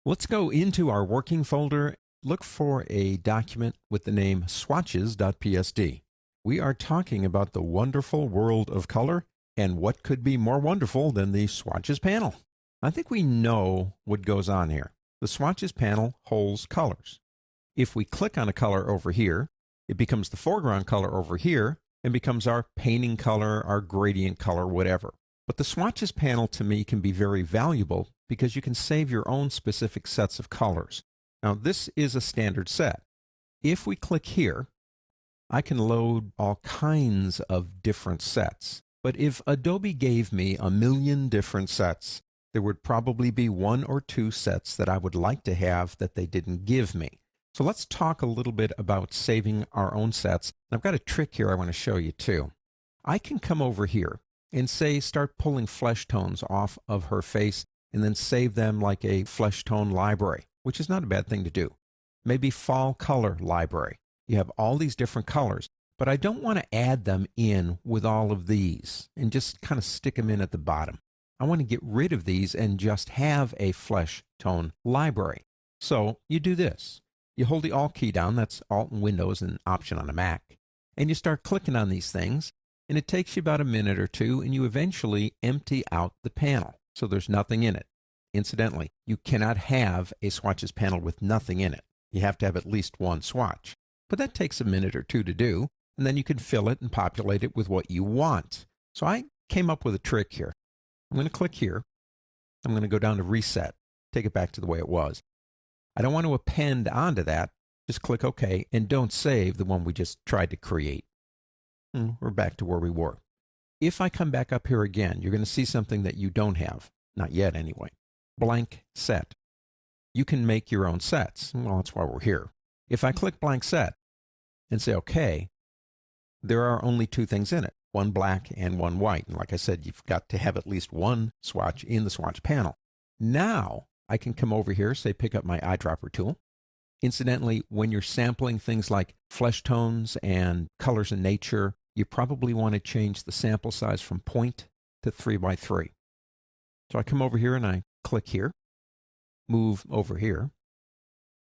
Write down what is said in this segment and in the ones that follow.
Let's go into our working folder, look for a document with the name swatches.psd. We are talking about the wonderful world of color, and what could be more wonderful than the swatches panel? I think we know what goes on here. The swatches panel holds colors. If we click on a color over here, it becomes the foreground color over here and becomes our painting color, our gradient color, whatever. But the swatches panel to me can be very valuable because you can save your own specific sets of colors. Now this is a standard set. If we click here, I can load all kinds of different sets. But if Adobe gave me 1,000,000 different sets, there would probably be 1 or 2 sets that I would like to have that they didn't give me. So let's talk a little bit about saving our own sets. I've got a trick here I want to show you too. I can come over here and say start pulling flesh tones off of her face and then save them like a flesh tone library, which is not a bad thing to do. Maybe fall color library. You have all these different colors, but I don't want to add them in with all of these and just kind of stick them in at the bottom. I want to get rid of these and just have a flesh tone library. So you do this. You hold the Alt key down, that's Alt in Windows and Option on a Mac, and you start clicking on these things, and it takes you about a minute or two, and you eventually empty out the panel. So there's nothing in it. Incidentally, you cannot have a swatches panel with nothing in it. You have to have at least one swatch. But that takes a minute or two to do, and then you can fill it and populate it with what you want. So I came up with a trick here. I'm going to click here. I'm going to go down to Reset, take it back to the way it was. I don't want to append onto that. Just click OK, and don't save the one we just tried to create. We're back to where we were. If I come back up here again, you're going to see something that you don't have. Not yet, anyway. Blank set. You can make your own sets. Well, that's why we're here. If I click blank set and say OK, there are only 2 things in it, one black and one white. And like I said, you've got to have at least one swatch in the swatch panel. Now I can come over here, say pick up my eyedropper tool. Incidentally, when you're sampling things like flesh tones and colors in nature, you probably want to change the sample size from 0 to 3 by 3. So I come over here and I click here, move over here,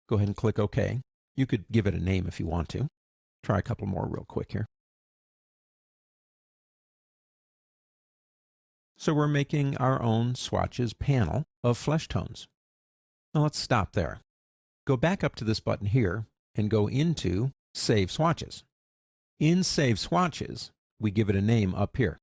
go ahead and click OK. You could give it a name if you want to. Try a couple more real quick here. So we're making our own swatches panel of flesh tones. Now let's stop there. Go back up to this button here and go into Save Swatches. In Save Swatches, we give it a name up here.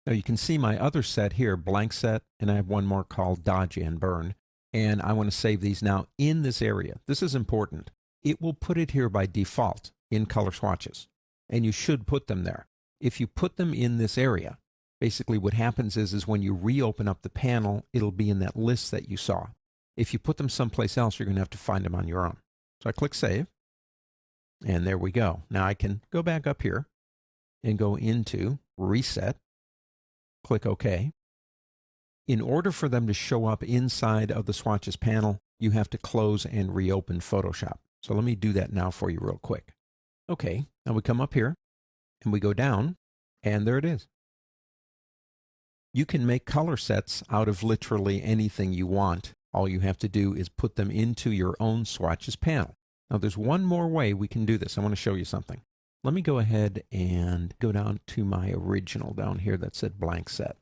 Now you can see my other set here, blank set, and I have one more called Dodge and Burn. And I want to save these now in this area. This is important. It will put it here by default in color swatches. And you should put them there. If you put them in this area, basically what happens is when you reopen up the panel, it'll be in that list that you saw. If you put them someplace else, you're going to have to find them on your own. So I click Save. And there we go. Now I can go back up here and go into Reset. Click OK. In order for them to show up inside of the swatches panel, you have to close and reopen Photoshop. So let me do that now for you real quick. Okay, now we come up here and we go down, and there it is. You can make color sets out of literally anything you want. All you have to do is put them into your own swatches panel. Now there's one more way we can do this. I want to show you something. Let me go ahead and go down to my original down here that said blank set.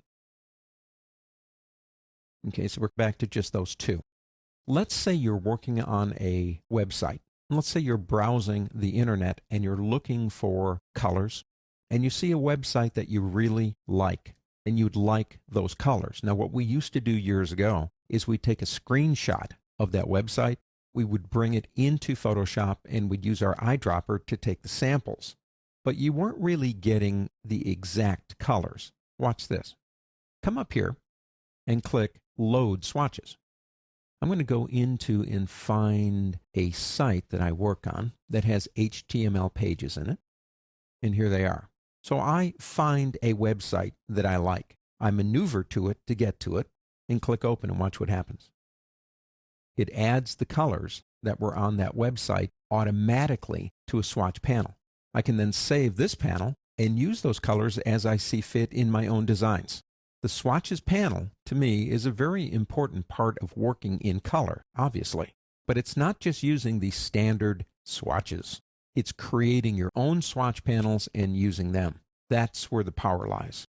Okay, so we're back to just those 2. Let's say you're working on a website. Let's say you're browsing the internet and you're looking for colors, and you see a website that you really like, and you'd like those colors. Now what we used to do years ago is we'd take a screenshot of that website, we would bring it into Photoshop, and we'd use our eyedropper to take the samples. But you weren't really getting the exact colors. Watch this. Come up here and click Load Swatches. I'm going to go into and find a site that I work on that has HTML pages in it. And here they are. So I find a website that I like. I maneuver to it to get to it and click Open and watch what happens. It adds the colors that were on that website automatically to a swatch panel. I can then save this panel and use those colors as I see fit in my own designs. The swatches panel, to me, is a very important part of working in color, obviously. But it's not just using the standard swatches. It's creating your own swatch panels and using them. That's where the power lies.